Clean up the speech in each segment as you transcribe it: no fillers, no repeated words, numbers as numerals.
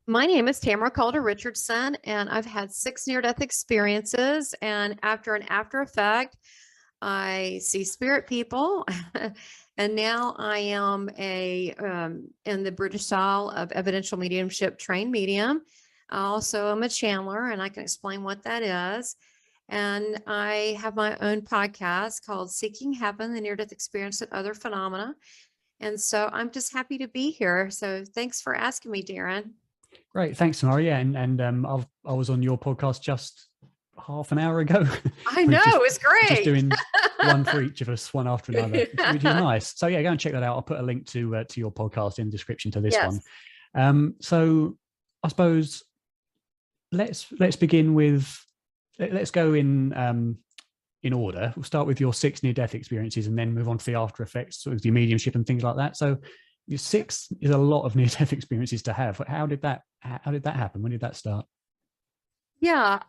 My name is Tamara Caulder Richardson, and I've had 6 near-death experiences. And after effect, I see spirit people. And now I am in the British style of evidential mediumship trained medium. I also am a channeler, and I can explain what that is. And I have my own podcast called Seeking Heaven, the Near-Death Experience and Other Phenomena. And so I'm just happy to be here. So thanks for asking me, Darren. Great, thanks, Tamara. Yeah, and I was on your podcast just half an hour ago. I know, it's great. Just doing one for each of us, one after another. It's really nice. So yeah, go and check that out. I'll put a link to your podcast in the description to this one. So I suppose let's begin with let's go in order. We'll start with your 6 near-death experiences and then move on to the after effects, sort of your mediumship and things like that. So your 6 is a lot of near-death experiences to have. How did that happen? When did that start? Yeah.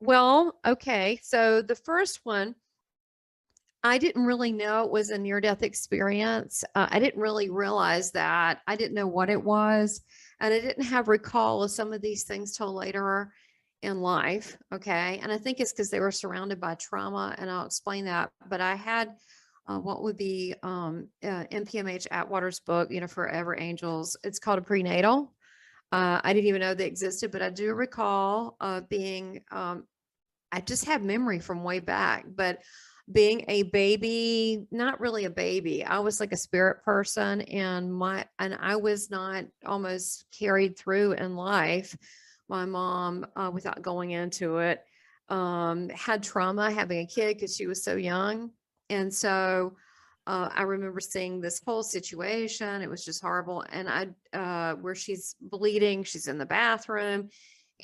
Well, okay. So the first one, I didn't really know it was a near-death experience. I didn't really realize that. I didn't know what it was. And I didn't have recall of some of these things till later in life. Okay. And I think it's because they were surrounded by trauma, and I'll explain that. But I had what would be NPMH Atwater's book, Forever Angels. It's called a prenatal. I didn't even know they existed, but I do recall being, I just have memory from way back, but being a baby, not really a baby. I was like a spirit person, and I was not almost carried through in life. My mom, without going into it, had trauma having a kid because she was so young. And so I remember seeing this whole situation. It was just horrible. And where she's bleeding, she's in the bathroom.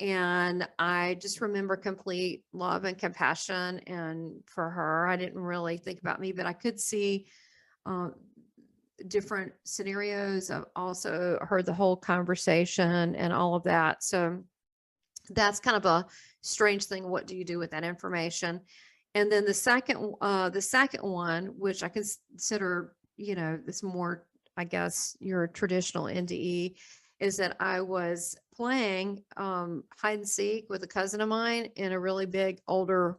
And I just remember complete love and compassion. And for her, I didn't really think about me, but I could see different scenarios. I've also heard the whole conversation and all of that. So that's kind of a strange thing. What do you do with that information? And then the second one, which I consider, this more, I guess, your traditional NDE, is that I was playing hide and seek with a cousin of mine in a really big, older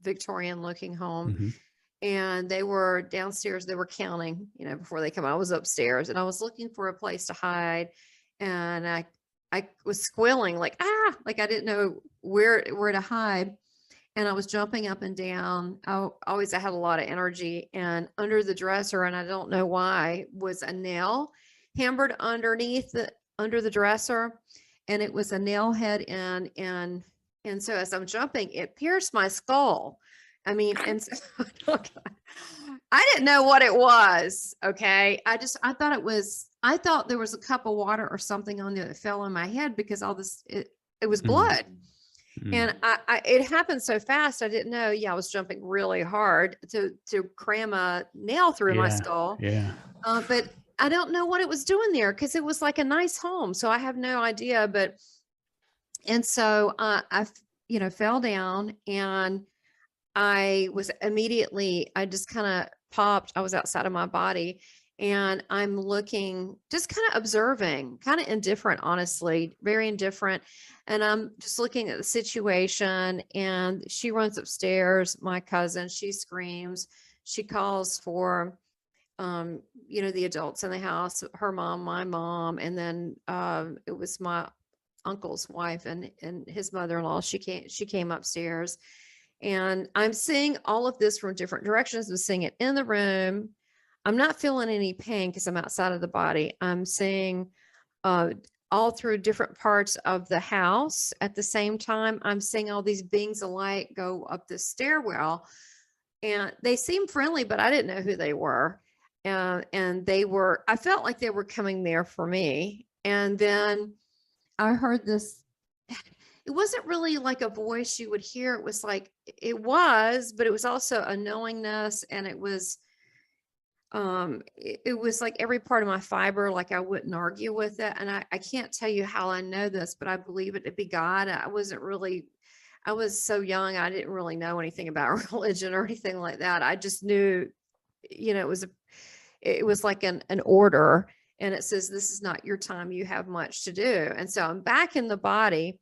Victorian looking home. Mm-hmm. And they were downstairs, they were counting, before they come. I was upstairs, and I was looking for a place to hide. And I was squealing like I didn't know where to hide. And I was jumping up and down. I had a lot of energy, and under the dresser, and I don't know why, was a nail hammered under the dresser, and it was a nail head and so as I'm jumping, it pierced my skull. I mean, and so, I didn't know what it was. Okay. I thought there was a cup of water or something on there that fell on my head, because all this, it was blood. And it happened so fast. I didn't know. Yeah. I was jumping really hard to cram a nail through my skull. Yeah. But I don't know what it was doing there, because it was like a nice home. So I have no idea. And so I fell down, and I just kind of popped. I was outside of my body, and I'm looking, just kind of observing, kind of indifferent, honestly, very indifferent. And I'm just looking at the situation, and she runs upstairs, my cousin, she screams, she calls for, the adults in the house, her mom, my mom, and then it was my uncle's wife and his mother-in-law. She came upstairs, and I'm seeing all of this from different directions. I'm seeing it in the room. I'm not feeling any pain because I'm outside of the body. I'm seeing all through different parts of the house at the same time. I'm seeing all these beings of light go up the stairwell, and they seemed friendly, but I didn't know who they were. And I felt like they were coming there for me. And then I heard this, it wasn't really like a voice you would hear. It was like, but it was also a knowingness. And it was, it was like every part of my fiber, like I wouldn't argue with it. And I can't tell you how I know this, but I believe it to be God. I was so young. I didn't really know anything about religion or anything like that. I just knew, it was like an order, and it says, this is not your time. You have much to do. And so I'm back in the body.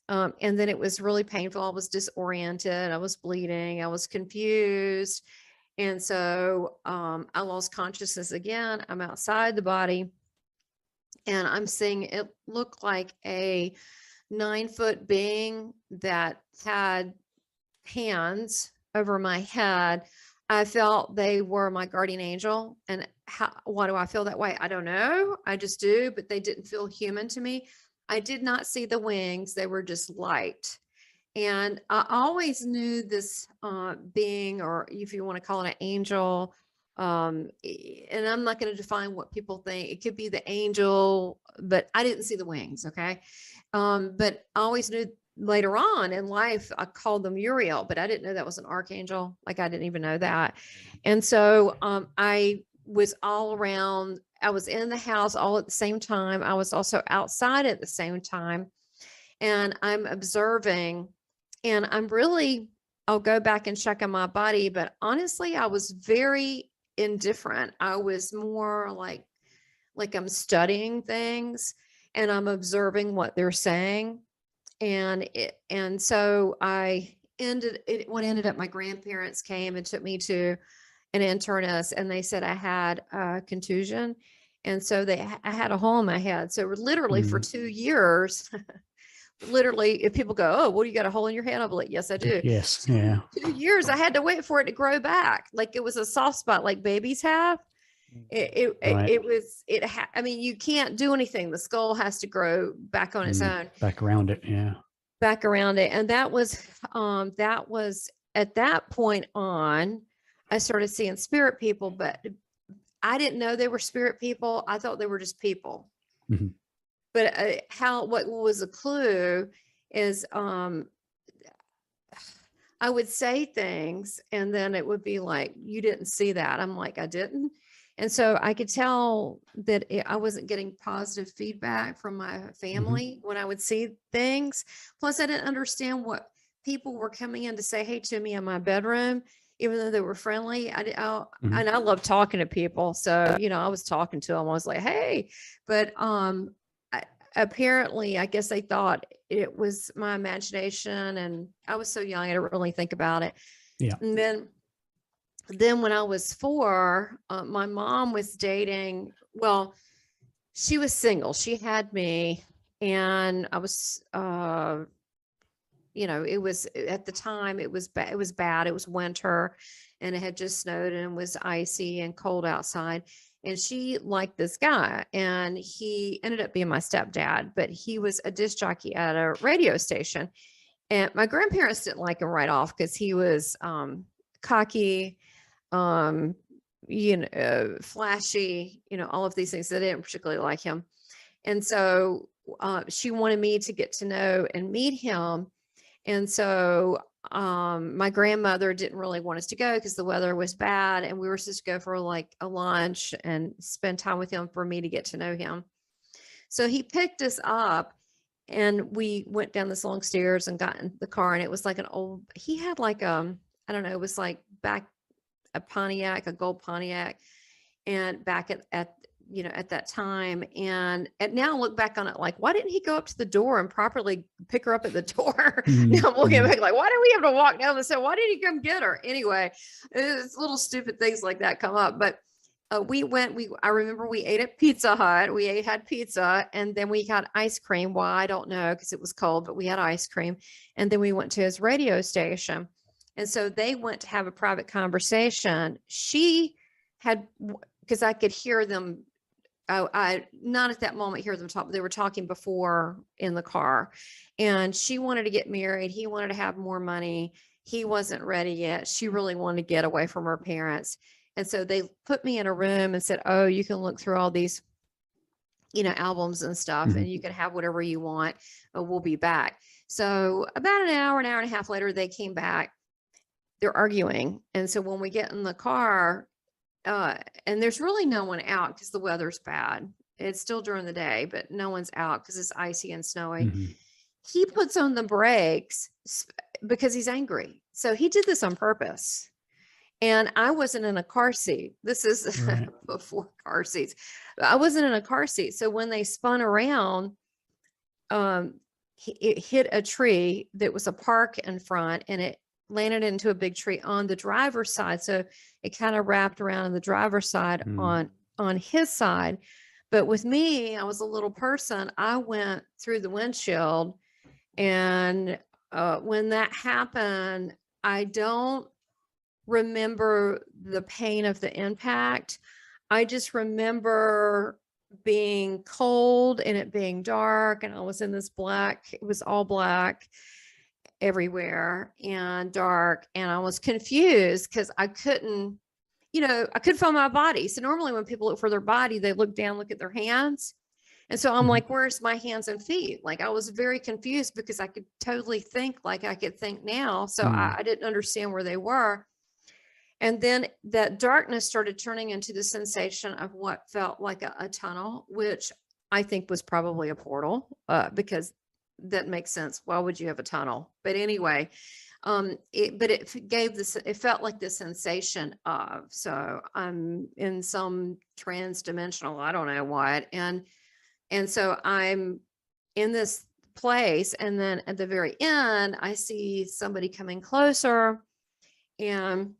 And then it was really painful. I was disoriented. I was bleeding. I was confused. And so I lost consciousness again. I'm outside the body, and I'm seeing it look like a 9-foot being that had hands over my head. I felt they were my guardian angel. And why do I feel that way? I don't know. I just do, but they didn't feel human to me. I did not see the wings. They were just light. And I always knew this being, or if you want to call it an angel, and I'm not going to define what people think. It could be the angel, but I didn't see the wings. Okay. But I always knew later on in life, I called them Uriel, but I didn't know that was an archangel. Like I didn't even know that. And so I was all around. I was in the house all at the same time. I was also outside at the same time. And I'm observing, and I'll go back and check on my body, but honestly, I was very indifferent. I was more like I'm studying things and I'm observing what they're saying. And so what ended up, my grandparents came and took me to an internist, and they said I had a contusion. And so I had a hole in my head. So literally for 2 years, literally, if people go, "Oh, well, you got a hole in your head?" I'll be like, "Yes, I do." Yes. Yeah. 2 years, I had to wait for it to grow back. Like it was a soft spot, like babies have. I mean, you can't do anything. The skull has to grow back on its own. Back around it. Yeah. Back around it. And that was at that point on, I started seeing spirit people, but I didn't know they were spirit people. I thought they were just people. Mm-hmm. But what was a clue is I would say things, and then it would be like, you didn't see that. I'm like, I didn't. And so I could tell that I wasn't getting positive feedback from my family when I would see things. Plus, I didn't understand what people were coming in to say, hey, to me in my bedroom, even though they were friendly. And I love talking to people. So, I was talking to them. I was like, hey, but apparently, I guess they thought it was my imagination, and I was so young, I didn't really think about it. Yeah. And then when I was 4, my mom was dating. Well, she was single. She had me, and I was, it was at the time it was bad. It was bad. It was winter, and it had just snowed, and it was icy and cold outside. And she liked this guy, and he ended up being my stepdad, but he was a disc jockey at a radio station. And my grandparents didn't like him right off because he was cocky, flashy, all of these things. They didn't particularly like him. And so she wanted me to get to know and meet him. And so my grandmother didn't really want us to go because the weather was bad, and we were supposed to go for like a lunch and spend time with him for me to get to know him. So he picked us up, and we went down this long stairs and got in the car, and it was like he had like I don't know, it was like back a Pontiac, a gold Pontiac, and back at that time. And now look back on it, like, why didn't he go up to the door and properly pick her up at the door? Now I'm looking back like, why did we have to walk down the stairs? Why did he come get her? Anyway, it's little stupid things like that come up. But I remember we ate at Pizza Hut. We had pizza, and then we got ice cream. Well, I don't know, because it was cold, but we had ice cream. And then we went to his radio station. And so they went to have a private conversation. She had, because I could hear them. I not at that moment hear them talk, but they were talking before in the car. And she wanted to get married. He wanted to have more money. He wasn't ready yet. She really wanted to get away from her parents. And so they put me in a room and said, oh, you can look through all these, albums and stuff, and you can have whatever you want. We'll be back. So about an hour and a half later, they came back. They're arguing. And so when we get in the car, and there's really no one out because the weather's bad. It's still during the day, but no one's out because it's icy and snowy. Mm-hmm. He puts on the brakes because he's angry. So he did this on purpose. And I wasn't in a car seat. This is Right. before car seats. I wasn't in a car seat. So when they spun around, it hit a tree that was a park in front, and it landed into a big tree on the driver's side. So it kind of wrapped around on the driver's side on his side. But with me, I was a little person. I went through the windshield, and when that happened, I don't remember the pain of the impact. I just remember being cold and it being dark, and I was in this black, it was all black everywhere and dark, and I was confused because I couldn't, I couldn't feel my body. So normally when people look for their body, they look down, look at their hands. And so I'm like, where's my hands and feet? Like, I was very confused because I could totally think like I could think now. So I didn't understand where they were. And then that darkness started turning into the sensation of what felt like a tunnel, which I think was probably a portal, because that makes sense. Why would you have a tunnel? But anyway, it felt like the sensation of, so I'm in some transdimensional, I don't know what. And so I'm in this place. And then at the very end, I see somebody coming closer, and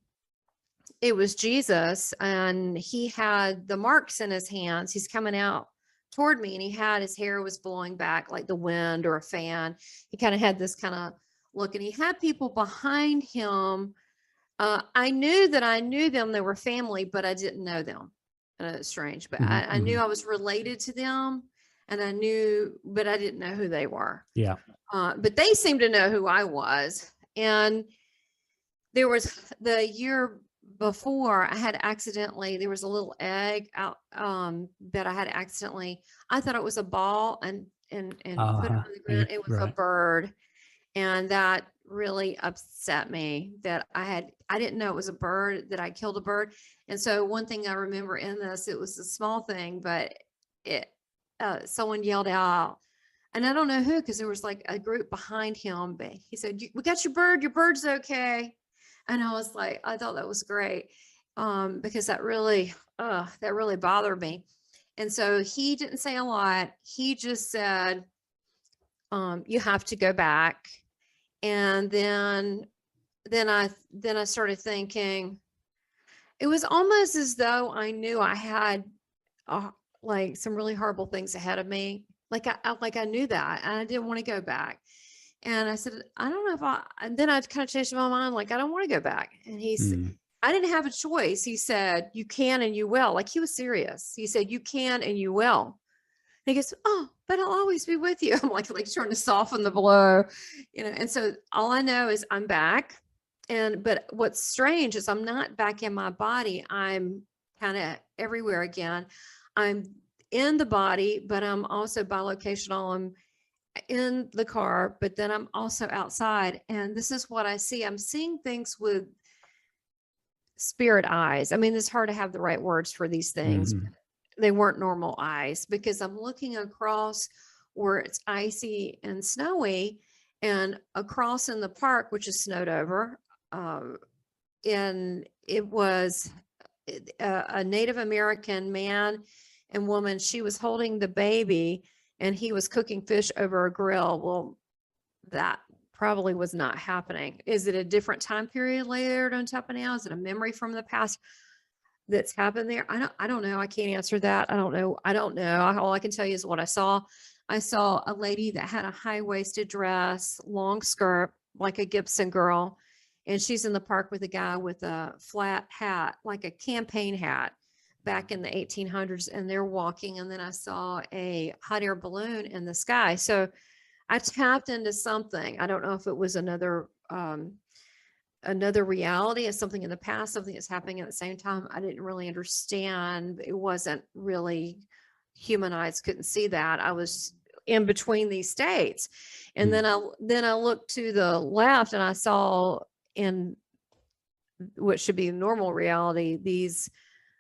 it was Jesus, and he had the marks in his hands. He's coming out toward me, and his hair was blowing back like the wind or a fan. He kind of had this kind of look, and he had people behind him. I knew that I knew them. They were family, but I didn't know them. It's strange, but I knew I was related to them, and I knew, but I didn't know who they were. Yeah. But they seemed to know who I was. And there was the year before, there was a little egg out that I had accidentally, I thought it was a ball and put it on the ground. It was a bird. And that really upset me that I didn't know it was a bird, that I killed a bird. And so one thing I remember in this, it was a small thing, but someone yelled out, and I don't know who, because there was like a group behind him, but he said, "We got your bird's okay." And I was like, I thought that was great, because that really bothered me. And so he didn't say a lot. He just said, "You have to go back." And then I started thinking, it was almost as though I knew I had like some really horrible things ahead of me. Like I knew that, and I didn't want to go back. And I said, I don't know and then I kind of changed my mind. Like, I don't want to go back. And he said, I didn't have a choice. He said, "You can and you will." Like, he was serious. He said, "You can and you will." And he goes, "Oh, but I'll always be with you." I'm like trying to soften the blow, and so all I know is I'm back. But what's strange is I'm not back in my body. I'm kind of everywhere again. I'm in the body, but I'm also bilocational. I'm in the car, but then I'm also outside. And this is what I see. I'm seeing things with spirit eyes. I mean, it's hard to have the right words for these things. They weren't normal eyes, because I'm looking across where it's icy and snowy, and across in the park, which is snowed over. And it was a Native American man and woman. She was holding the baby, and he was cooking fish over a grill. Well, that probably was not happening. Is it a different time period layered on top of now? Is it a memory from the past that's happened there? I don't know. I can't answer that. I don't know. All I can tell you is what I saw. I saw a lady that had a high-waisted dress, long skirt, like a Gibson girl. And she's in the park with a guy with a flat hat, like a campaign hat back in the 1800s. And they're walking. And then I saw a hot air balloon in the sky. So I tapped into something. I don't know if it was another reality, of something in the past, something that's happening at the same time. I didn't really understand. It wasn't really, human eyes couldn't see that. I was in between these states. And then I looked to the left, and I saw, in what should be normal reality, these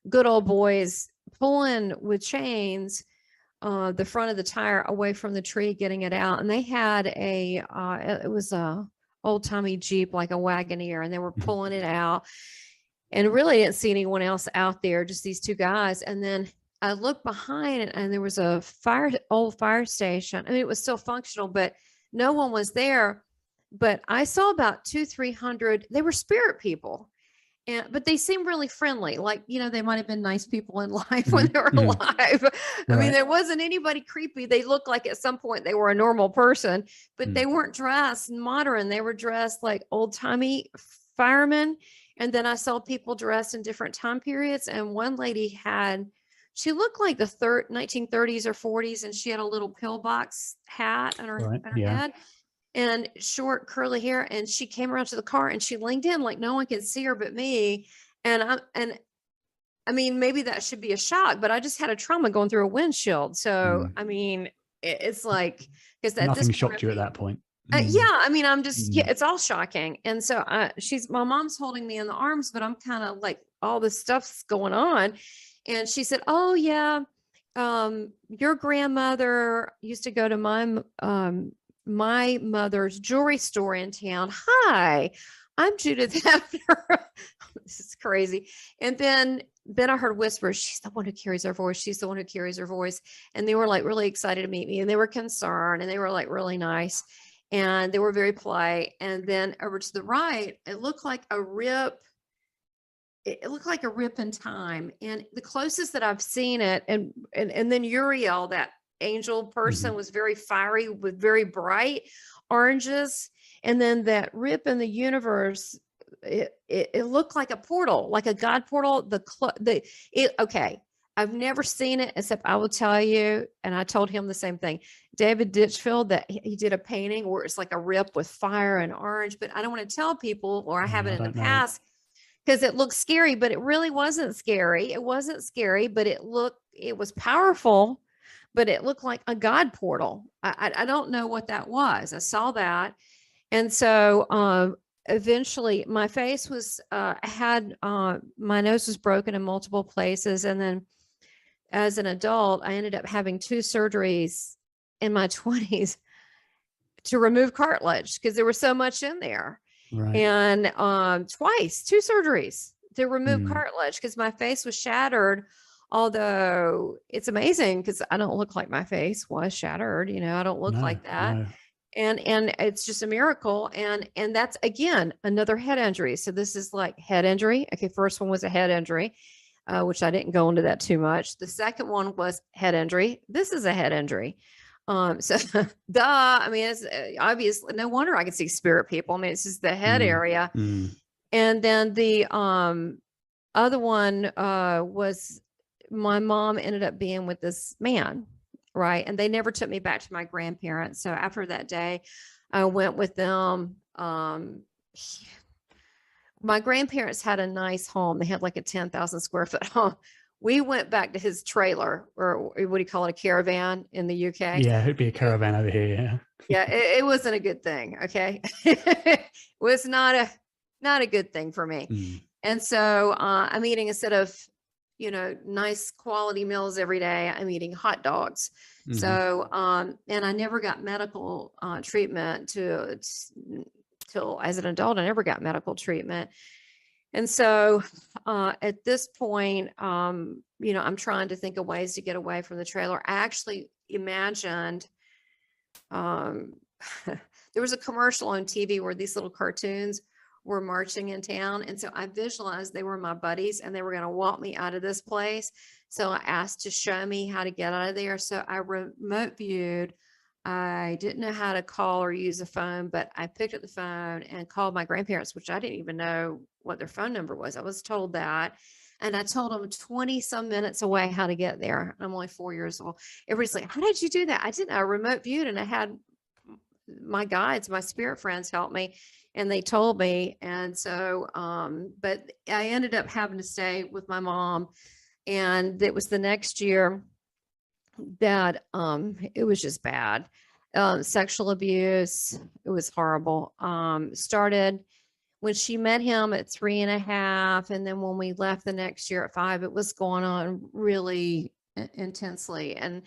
good old boys pulling with chains the front of the tire away from the tree, getting it out. And they had it was a old timey Jeep, like a Wagoneer, and they were pulling it out, and really didn't see anyone else out there, just these two guys. And then I looked behind it, and there was a old fire station. I mean, it was still functional, but no one was there. But I saw about 200-300. They were spirit people. But they seemed really friendly. Like, they might've been nice people in life when they were alive. I mean, there wasn't anybody creepy. They looked like at some point they were a normal person, but they weren't dressed modern. They were dressed like old timey firemen. And then I saw people dressed in different time periods. And one lady she looked like the 1930s or 40s. And she had a little pillbox hat on her head. And short curly hair, and she came around to the car and she leaned in like no one could see her but me. And I mean, maybe that should be a shock, but I just had a trauma going through a windshield. So I mean, it's like, because nothing shocked you at that point. Yeah, I mean, I'm just it's all shocking. And so my mom's holding me in the arms, but I'm kind of like, all this stuff's going on. And she said, "Oh yeah, your grandmother used to go to my mother's jewelry store in town. Hi, I'm Judith Hefner." This is crazy. And then I heard whispers. She's the one who carries her voice. She's the one who carries her voice. And they were like really excited to meet me, and they were concerned, and they were like really nice, and they were very polite. And then over to the right, it looked like a rip. It looked like a rip in time. And the closest that I've seen it, and then Uriel, that angel person, was very fiery with very bright oranges. And then that rip in the universe, it looked like a portal, like a God portal. Okay, I've never seen it, except I will tell you, and I told him the same thing, David Ditchfield, that he did a painting where it's like a rip with fire and orange, but I don't want to tell people, or I haven't in the past, because it looked scary, but it really wasn't scary. It wasn't scary, but it was powerful. But it looked like a God portal. I don't know what that was. I saw that. And so eventually my face was, my nose was broken in multiple places. And then as an adult, I ended up having 2 surgeries in my 20s to remove cartilage, because there was so much in there. And twice, 2 surgeries to remove cartilage, because my face was shattered. Although it's amazing, because I don't look like my face was shattered. I don't look like that. No. And it's just a miracle. And that's, again, another head injury. So this is like head injury. Okay. First one was a head injury, which I didn't go into that too much. The second one was head injury. This is a head injury. So duh. I mean, it's obviously no wonder I can see spirit people. I mean, it's just the head area. And then the other one was, my mom ended up being with this man, right? And they never took me back to my grandparents. So after that day, I went with them. My grandparents had a nice home. They had like a 10,000 square foot home. We went back to his trailer, or what do you call it, a caravan in the UK? Yeah, it'd be a caravan over here. Yeah. Yeah, it wasn't a good thing. Okay. It was not a good thing for me. And so I'm eating, instead of nice quality meals every day, I'm eating hot dogs. So, and I never got medical treatment till as an adult. I never got medical treatment. And so at this point, I'm trying to think of ways to get away from the trailer. I actually imagined, there was a commercial on TV where these little cartoons were marching in town. And so I visualized they were my buddies, and they were going to walk me out of this place. So I asked to show me how to get out of there. So I remote viewed. I didn't know how to call or use a phone, but I picked up the phone and called my grandparents, which I didn't even know what their phone number was. I was told that. And I told them 20 some minutes away how to get there. I'm only 4 years old. Everybody's like, "How did you do that?" I didn't. I remote viewed, and I had my guides, my spirit friends, help me, and they told me. And so, but I ended up having to stay with my mom, and it was the next year that it was just bad. Sexual abuse, it was horrible. Started when she met him at 3.5, and then when we left the next year at 5, it was going on really intensely. And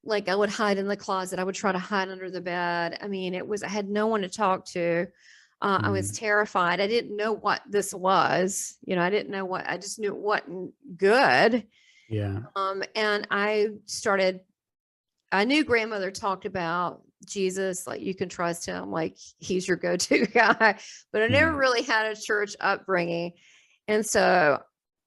like I would hide in the closet. I would try to hide under the bed. I mean, I had no one to talk to. I was terrified. I didn't know what this was. I didn't know I just knew it wasn't good. Yeah. And I knew grandmother talked about Jesus, like you can trust him, like he's your go-to guy, but I never really had a church upbringing. And so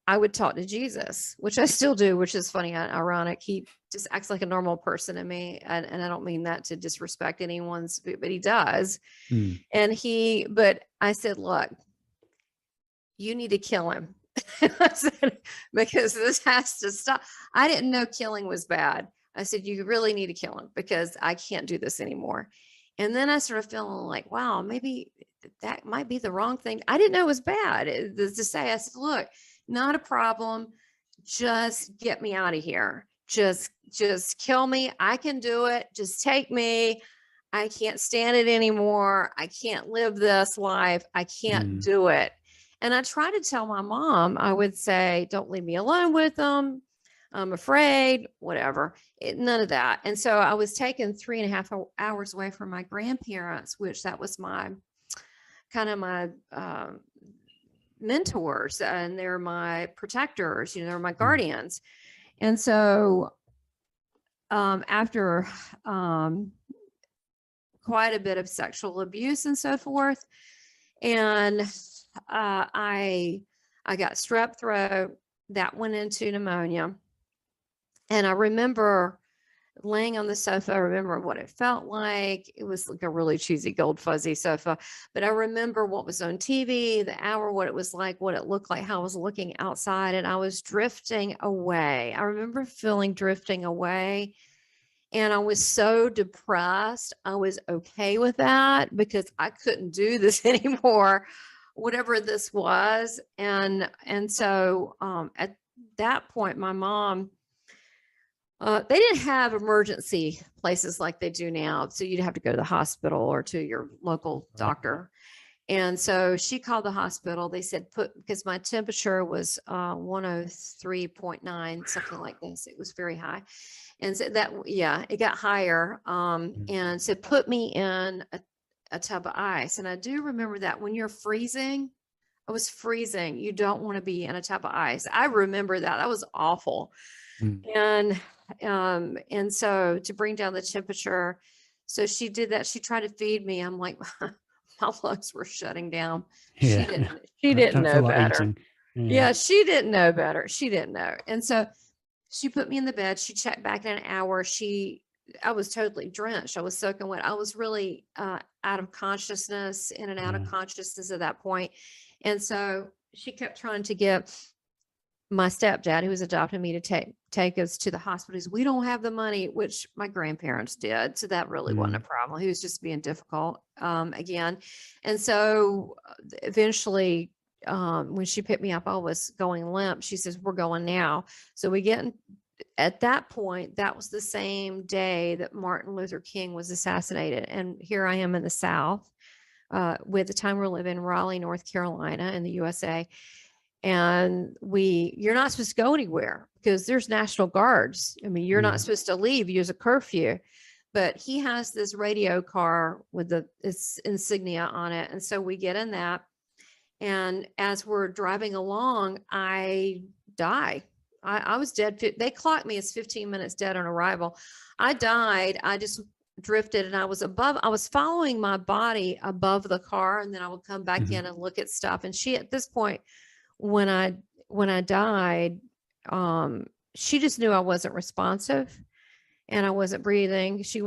I would talk to Jesus, which I still do, which is funny and ironic. He just acts like a normal person to me. And I don't mean that to disrespect anyone's, but he does. But I said, look, you need to kill him. I said, because this has to stop. I didn't know killing was bad. I said, you really need to kill him because I can't do this anymore. And then I started feeling like, wow, maybe that might be the wrong thing. I didn't know it was bad to say. I said, look, not a problem. Just get me out of here. Just kill me. I can do it. Just take me. I can't stand it anymore. I can't live this life. I can't do it. And I try to tell my mom, I would say, don't leave me alone with them. I'm afraid, whatever, none of that. And so I was taken 3.5 hours away from my grandparents, which that was my mentors, and they're my protectors, they're my guardians. And so after quite a bit of sexual abuse and so forth, and I got strep throat that went into pneumonia. And I remember laying on the sofa. I remember what it felt like. It was like a really cheesy gold fuzzy sofa, but I remember what was on TV, the hour, what it was like, what it looked like, how I was looking outside, and I was drifting away. I remember feeling drifting away, and I was so depressed. I was okay with that because I couldn't do this anymore, whatever this was. And so at that point, my mom, they didn't have emergency places like they do now. So you'd have to go to the hospital or to your local doctor. And so she called the hospital. They said, because my temperature was 103.9, something like this. It was very high. And so it got higher. And said, put me in a tub of ice. And I do remember that when you're freezing, I was freezing. You don't want to be in a tub of ice. I remember that. That was awful. And so to bring down the temperature, so she did that. She tried to feed me. I'm like, my lungs were shutting down. She didn't know better. Yeah, she didn't know better. She didn't know. And so she put me in the bed. She checked back in an hour. I was totally drenched. I was soaking wet. I was really out of consciousness, in and out of consciousness at that point. And so she kept trying to get my stepdad, who was adopting me, to take us to the hospitals. We don't have the money, which my grandparents did. So that really wasn't a problem. He was just being difficult again. And so eventually, when she picked me up, I was going limp. She says, we're going now. So we get at that point, that was the same day that Martin Luther King was assassinated. And here I am in the South. With the time we're living in Raleigh, North Carolina in the USA. And you're not supposed to go anywhere because there's National Guards. I mean, you're not supposed to leave, use a curfew, but he has this radio car with its insignia on it. And so we get in that. And as we're driving along, I die. I was dead. They clocked me as 15 minutes dead on arrival. I died. I just drifted, and I was following my body above the car, and then I would come back in and look at stuff. And she, at this point, when I died, she just knew I wasn't responsive and I wasn't breathing. She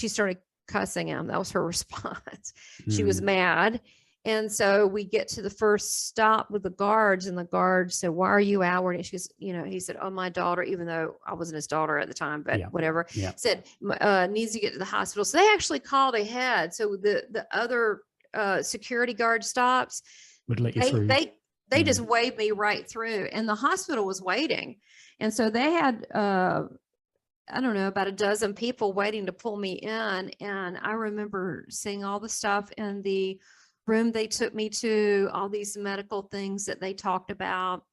started cussing him. That was her response. She was mad. And so we get to the first stop with the guards, and the guard said, why are you out? And she goes, he said, oh, my daughter, even though I wasn't his daughter at the time, but whatever, said, needs to get to the hospital. So they actually called ahead. So the other security guard stops. Would let you through. They just waved me right through, and the hospital was waiting. And so they had, I don't know, about a dozen people waiting to pull me in. And I remember seeing all the stuff in the room they took me to, all these medical things that they talked about.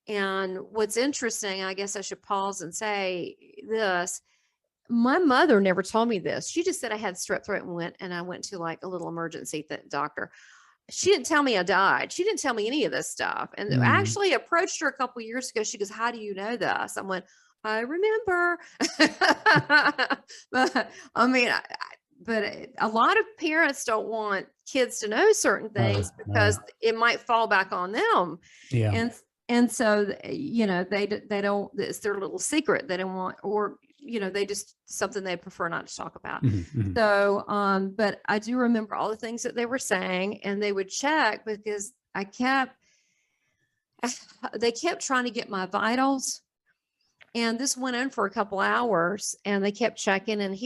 And what's interesting, I guess I should pause and say this. My mother never told me this. She just said I had strep throat and I went to like a little emergency doctor. She didn't tell me I died. She didn't tell me any of this stuff. And I actually approached her a couple of years ago. She goes, how do you know this? I went, I remember. But I mean, but a lot of parents don't want kids to know certain things because it might fall back on them. Yeah. And so, you know, they don't, it's their little secret. They don't want, or, you know, they just, something they prefer not to talk about. So, but I do remember all the things that they were saying, and they would check because they kept trying to get my vitals. And this went on for a couple hours, and they kept checking, and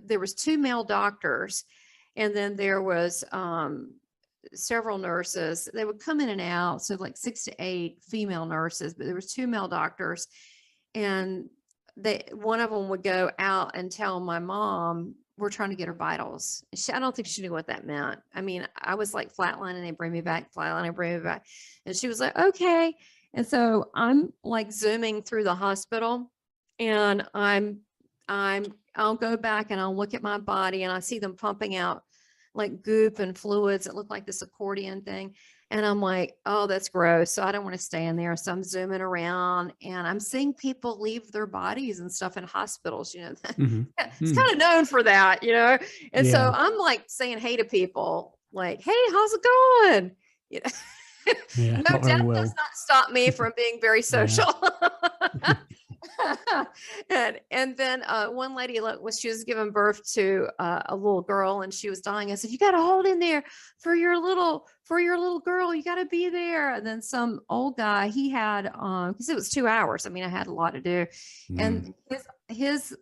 there was 2 male doctors, and then there was, several nurses. They would come in and out. So like 6 to 8 female nurses, but there was 2 male doctors, and one of them would go out and tell my mom, we're trying to get her vitals. I don't think she knew what that meant. I mean, I was like flatlining, they bring me back, flatlining, bring me back. And she was like, okay. And so I'm like zooming through the hospital, and I'll go back and I'll look at my body, and I see them pumping out like goop and fluids that look like this accordion thing. And I'm like, oh, that's gross. So I don't want to stay in there. So I'm zooming around, and I'm seeing people leave their bodies and stuff in hospitals, you know, it's kind of known for that, you know? And so I'm like saying hey to people like, hey, how's it going? You know, no, death does not stop me from being very social. And then one lady, she was giving birth to a little girl, and she was dying. I said, you got to hold in there for your little girl. You got to be there. And then some old guy, he had, because it was 2 hours. I mean, I had a lot to do, and his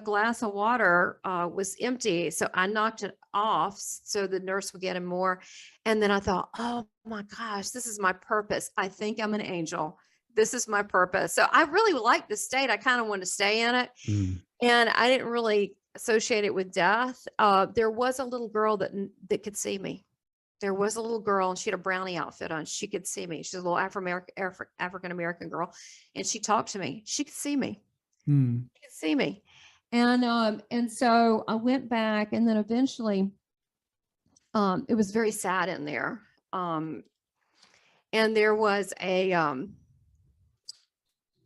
glass of water was empty. So I knocked it off so the nurse would get him more. And then I thought, oh my gosh, this is my purpose. I think I'm an angel. This is my purpose. So I really like the state. I kind of want to stay in it. And I didn't really associate it with death. There was a little girl that could see me. There was a little girl, and she had a brownie outfit on. She could see me. She's a little African-American girl. And she talked to me. She could see me. She could see me. And so I went back, and then eventually it was very sad in there. And there was a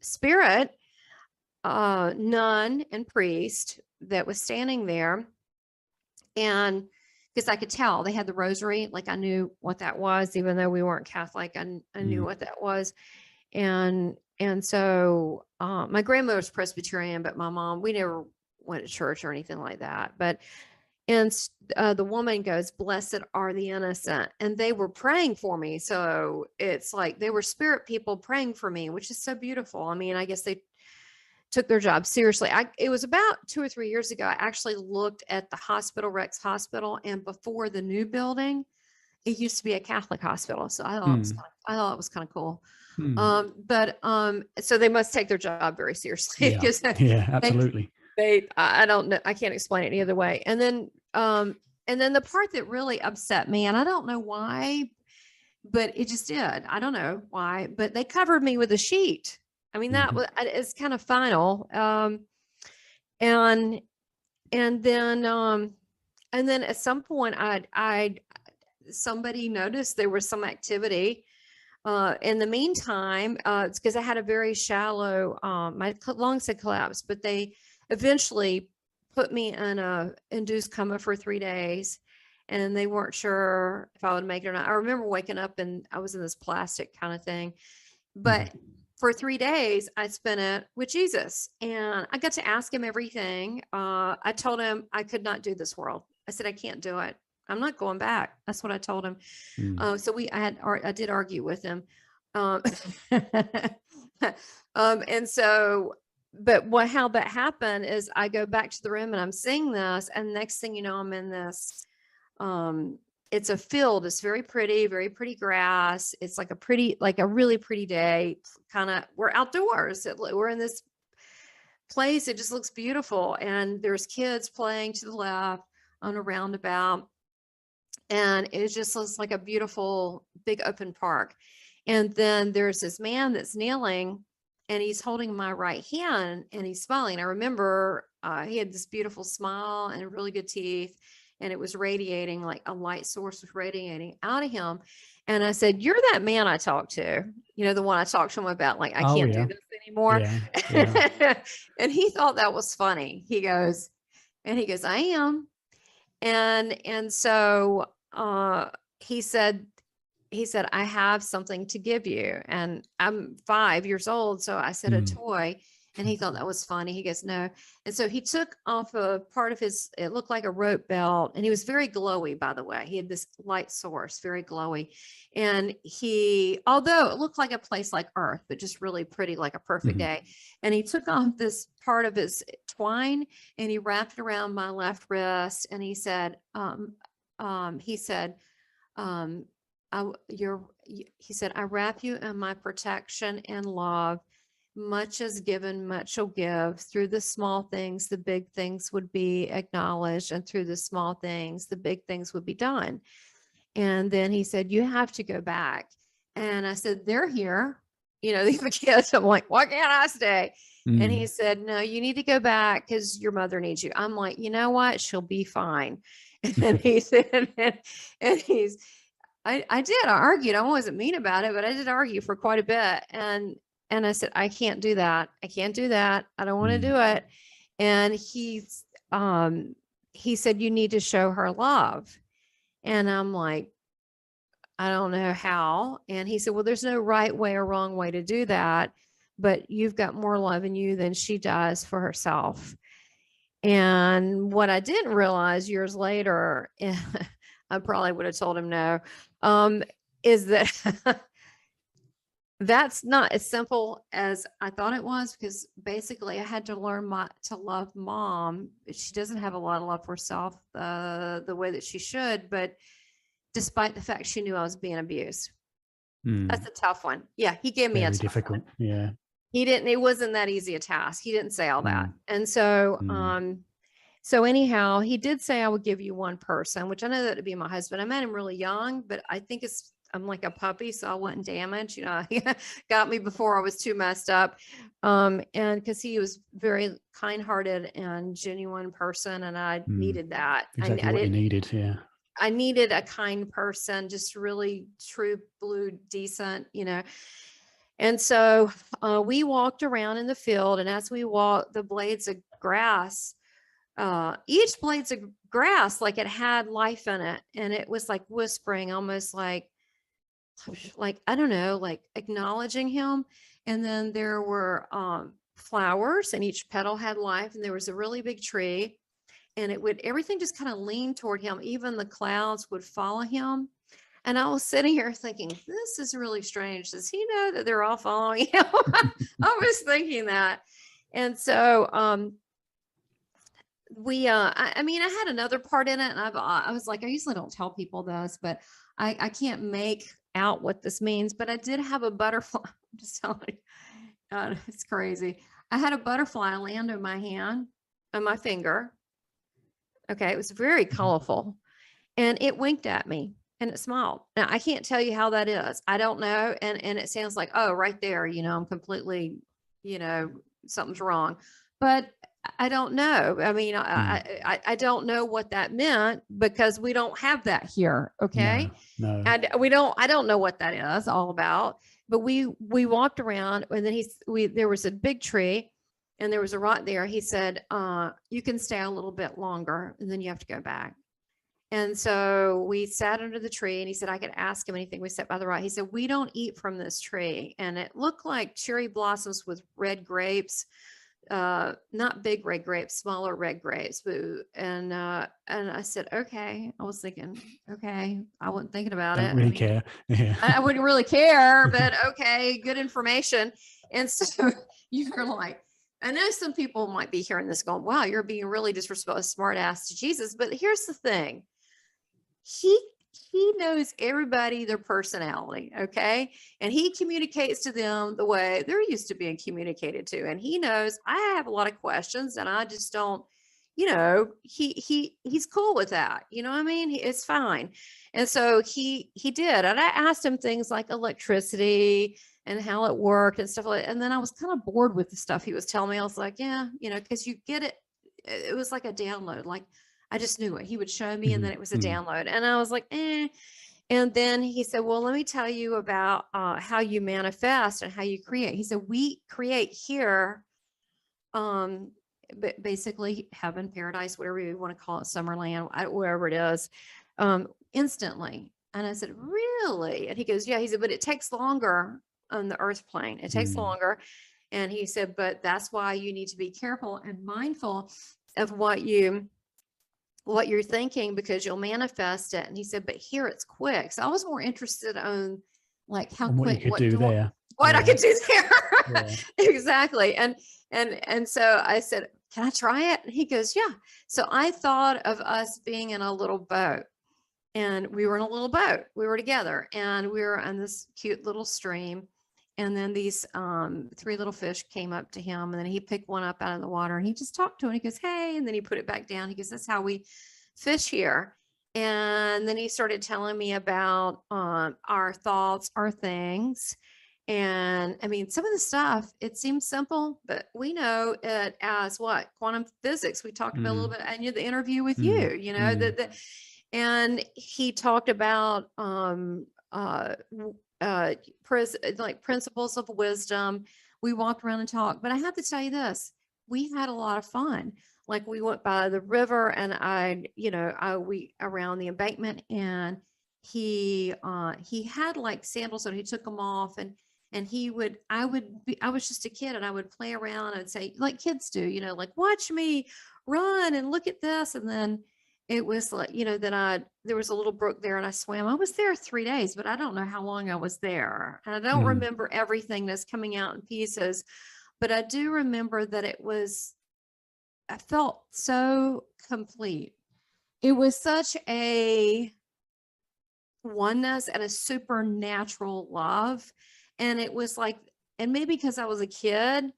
spirit, nun and priest that was standing there. And because I could tell they had the rosary, like I knew what that was, even though we weren't Catholic, I knew what that was. And so my grandmother was Presbyterian, but my mom, we never went to church or anything like that. And the woman goes, blessed are the innocent. And they were praying for me. So it's like they were spirit people praying for me, which is so beautiful. I mean, I guess they took their job seriously. It was about 2 or 3 years ago. I actually looked at the hospital, Rex Hospital, and before the new building, it used to be a Catholic hospital. So I thought it was kind of cool. So they must take their job very seriously. Yeah, absolutely. I don't know. I can't explain it any other way. And then the part that really upset me, and I don't know why, but it just did. I don't know why, but they covered me with a sheet. I mean, that was, it's kind of final. And then at some point somebody noticed there was some activity. In the meantime, it's because I had a very shallow, my lungs had collapsed, but they eventually put me in a induced coma for 3 days, and they weren't sure if I would make it or not. I remember waking up and I was in this plastic kind of thing, but for 3 days I spent it with Jesus, and I got to ask him everything. I told him I could not do this world. I said, I can't do it. I'm not going back. That's what I told him. So I did argue with him. And so, but how that happened is I go back to the room and I'm seeing this, and next thing you know, I'm in this, it's a field. It's very pretty grass. It's like a really pretty day. We're outdoors. We're in this place. It just looks beautiful. And there's kids playing to the left on a roundabout. And it just looks like a beautiful big open park. And then there's this man that's kneeling, and he's holding my right hand and he's smiling. I remember he had this beautiful smile and really good teeth, and it was radiating, like a light source was radiating out of him. And I said, "You're that man I talked to, the one I talked to him about, like, I can't do this anymore." Yeah. And he thought that was funny. He goes, "I am." And so he said, "I have something to give you." And I'm 5 years old. So I said, "A toy." And he thought that was funny. He goes, "No." And so he took off a part of it looked like a rope belt. And he was very glowy, by the way. He had this light source, very glowy. And although it looked like a place like Earth, but just really pretty, like a perfect day. And he took off this part of his twine and he wrapped it around my left wrist. And he said, "I wrap you in my protection and love. Much is given, much will give. Through the small things, the big things would be acknowledged. And through the small things, the big things would be done." And then he said, "You have to go back." And I said, "They're here. These are kids." I'm like, "Why can't I stay?" And he said, "No, you need to go back because your mother needs you." I'm like, "You know what? She'll be fine." And he said, I did. I argued. I wasn't mean about it, but I did argue for quite a bit. And I said, "I can't do that. I can't do that. I don't want to do it." And he said, "You need to show her love." And I'm like, "I don't know how." And he said, "Well, there's no right way or wrong way to do that, but you've got more love in you than she does for herself." And what I didn't realize years later, I probably would have told him no, is that that's not as simple as I thought it was, because basically I had to learn to love Mom. She doesn't have a lot of love for herself the way that she should, but despite the fact she knew I was being abused. That's a tough one. Yeah, he gave me a tough difficult one. Yeah. It wasn't that easy a task. He didn't say all that. And so so anyhow, he did say, "I would give you one person," which I know that to be my husband. I met him really young, but I think I'm like a puppy, so I wasn't damaged. He got me before I was too messed up. And because he was very kind-hearted and genuine person, and I needed that. Exactly what you needed. Yeah. I needed a kind person, just really true blue, decent, And so we walked around in the field, and as we walked, the blades of grass, each blades of grass, like it had life in it, and it was like whispering, almost like I don't know, like acknowledging him. And then there were flowers, and each petal had life, and there was a really big tree, and everything just kind of leaned toward him. Even the clouds would follow him. And I was sitting here thinking, this is really strange. Does he know that they're all following him? I was thinking that. And so I had another part in it, and I was like, I usually don't tell people this, but I can't make out what this means, but I did have a butterfly. I'm just telling you, God, it's crazy. I had a butterfly land on my hand, on my finger. Okay. It was very colorful, and it winked at me and it smiled. Now I can't tell you how that is. I don't know. And it sounds like, oh, right there, I'm completely, something's wrong, but I don't know. I mean, I don't know what that meant, because we don't have that here. Okay. No. I don't know what that is all about, but we walked around, and then there was a big tree, and there was a rock there. He said, "You can stay a little bit longer, and then you have to go back." And so we sat under the tree, and he said I could ask him anything. We sat by the rock. He said, "We don't eat from this tree." And it looked like cherry blossoms with red grapes, not big red grapes, smaller red grapes. And I said, okay. I was thinking, okay, I wasn't thinking about it. Don't really care. Yeah. I wouldn't really care, but okay, good information. And so you're like, I know some people might be hearing this going, wow, you're being really disrespectful, smart ass to Jesus. But here's the thing. He knows everybody, their personality. Okay. And he communicates to them the way they're used to being communicated to. And he knows I have a lot of questions, and I just don't, he's cool with that. You know what I mean? It's fine. And so he did. And I asked him things like electricity and how it worked and stuff like that. And then I was kind of bored with the stuff he was telling me. I was like, yeah, because you get it. It was like a download. Like I just knew it. He would show me and then it was a download. And I was like, eh. And then he said, well, let me tell you about how you manifest and how you create. He said, we create here, but basically heaven, paradise, whatever you want to call it, Summerland, wherever it is, instantly. And I said, really? And he goes, yeah. He said, but it takes longer on the earth plane. It takes longer. And he said, but that's why you need to be careful and mindful of what you're thinking, because you'll manifest it. And he said, but here it's quick. So I was more interested on like how quick, what you could do there. What I could do there. Exactly. And so I said, can I try it? And he goes, yeah. So I thought of us being in a little boat, and we were in a little boat. We were together and we were on this cute little stream. And then these 3 little fish came up to him, and then he picked one up out of the water and he just talked to it. He goes, hey, and then he put it back down. He goes, that's how we fish here. And then he started telling me about our thoughts, our things. And I mean, some of the stuff, it seems simple, but we know it as what? Quantum physics. We talked about a little bit in the interview with you, and he talked about like principles of wisdom. We walked around and talked, but I have to tell you this, we had a lot of fun. Like we went by the river and we around the embankment, and he had like sandals on. He took them off, and I was just a kid, and I would play around and say, like kids do, like watch me run and look at this. And then it was like, then there was a little brook there and I swam. I was there 3 days, but I don't know how long I was there. And I don't remember everything that's coming out in pieces, but I do remember that I felt so complete. It was such a oneness and a supernatural love. And it was like, and maybe because I was a kid,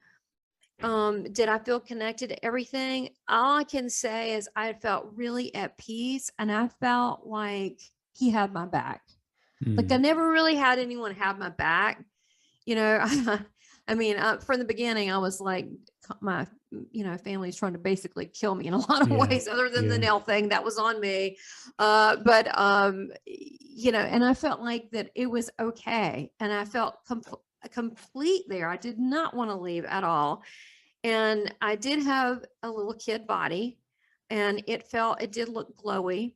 did I feel connected to everything? All I can say is I felt really at peace, and I felt like he had my back. Like I never really had anyone have my back. I mean, from the beginning, I was like, my, family's trying to basically kill me in a lot of ways, other than the nail thing that was on me. And I felt like that it was okay. And I felt complete there. I did not want to leave at all. And I did have a little kid body, and it did look glowy.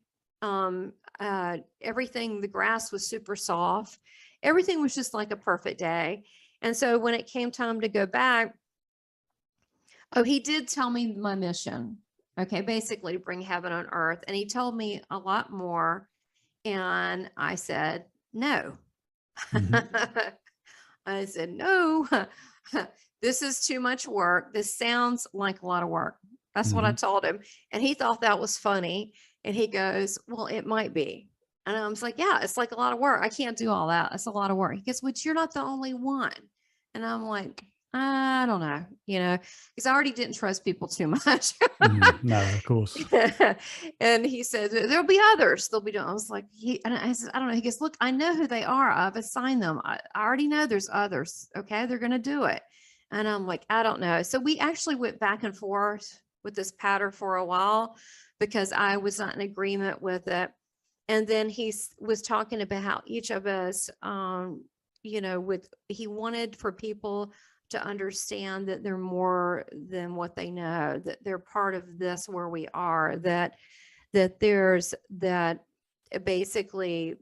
Everything, the grass was super soft. Everything was just like a perfect day. And so when it came time to go back, he did tell me my mission. Okay. Basically to bring heaven on earth. And he told me a lot more. And I said, no. I said, no, this is too much work. This sounds like a lot of work. That's what I told him. And he thought that was funny. And he goes, well, it might be. And I was like, yeah, it's like a lot of work. I can't do all that. It's a lot of work. He goes, but you're not the only one. And I'm like, I don't know, because I already didn't trust people too much. No, of course. And he said, there'll be others. They'll be doing. I was like, I said, I don't know. He goes, look, I know who they are. I've assigned them. I already know there's others. Okay. They're going to do it. And I'm like, I don't know. So we actually went back and forth with this pattern for a while, because I was not in agreement with it. And then he was talking about how each of us, he wanted for people to understand that they're more than what they know, that they're part of this where we are, that there's that basically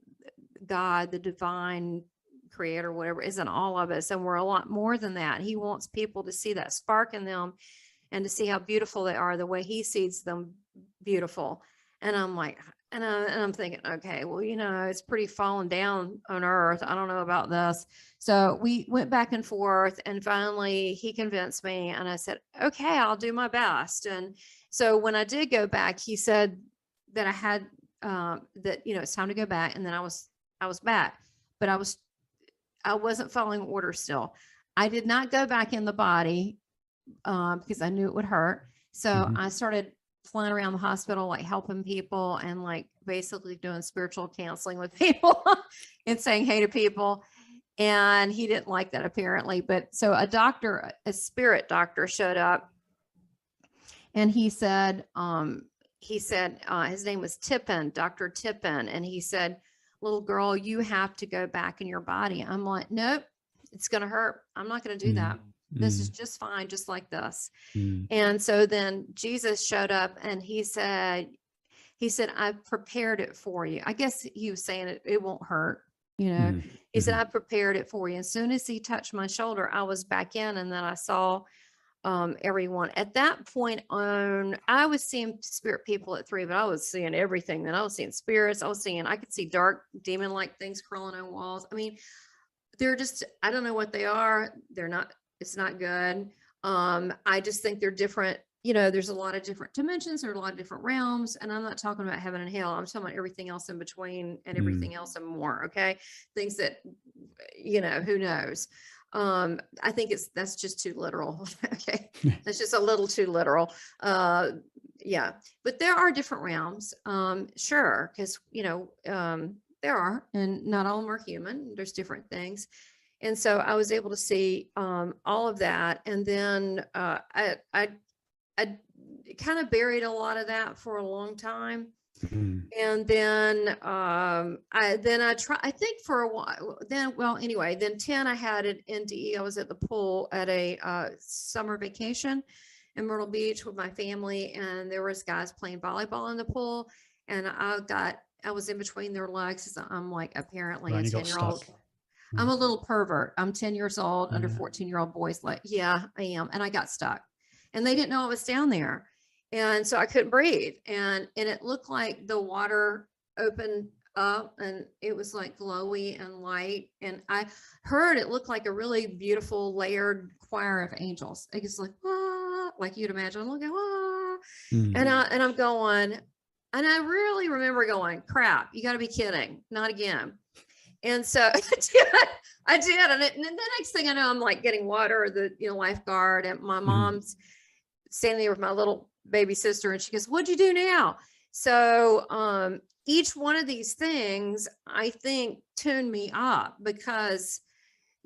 God, the divine creator, whatever, isn't all of us. And we're a lot more than that. He wants people to see that spark in them and to see how beautiful they are, the way he sees them beautiful. And I'm like, and I'm thinking, okay, well, it's pretty fallen down on earth. I don't know about this. So we went back and forth, and finally he convinced me, and I said, okay, I'll do my best. And so when I did go back, he said that I had, that, it's time to go back. And then I was back, but I wasn't following orders still. I did not go back in the body, because I knew it would hurt. So I started flying around the hospital, like helping people and like basically doing spiritual counseling with people and saying hey to people. And he didn't like that apparently. But so a spirit doctor showed up, and he said his name was Tippin, Dr. Tippin. And he said, little girl, you have to go back in your body. I'm like, nope, it's going to hurt. I'm not going to do that. This is just fine, just like this. And so then Jesus showed up, and he said, I've prepared it for you. I guess he was saying it won't hurt. He said, I prepared it for you. As soon as he touched my shoulder, I was back in, and then I saw everyone. At that point on, I was seeing spirit people at 3, but I was seeing everything. Then I was seeing spirits. I could see dark demon-like things crawling on walls. I mean, they're just, I don't know what they are. It's not good. I just think they're different. There's a lot of different dimensions. There are a lot of different realms. And I'm not talking about heaven and hell. I'm talking about everything else in between and everything else and more. Okay. Things that, who knows? I think that's just too literal. Okay. That's just a little too literal. Yeah. But there are different realms. Sure. Cause there are, and not all of them are human. There's different things. And so I was able to see, all of that. And then, I kind of buried a lot of that for a long time. And then I think for a while, then 10, I had an NDE. I was at the pool at a summer vacation in Myrtle Beach with my family, and there was guys playing volleyball in the pool, and I was in between their legs. I'm like apparently a 10-year-old. I'm a little pervert. I'm 10 years old, under 14-year-old boys. Like, yeah, I am. And I got stuck, and they didn't know I was down there. And so I couldn't breathe. And it looked like the water opened up, and it was like glowy and light. And I heard it looked like a really beautiful layered choir of angels. It was like, ah, like you'd imagine. I'm looking, ah. And I'm going, and I really remember going, crap, you got to be kidding. Not again. And so I did. And the next thing I know, I'm like getting water, the lifeguard, and my mom's standing there with my little baby sister, and she goes, what'd you do now? So each one of these things, I think, tuned me up, because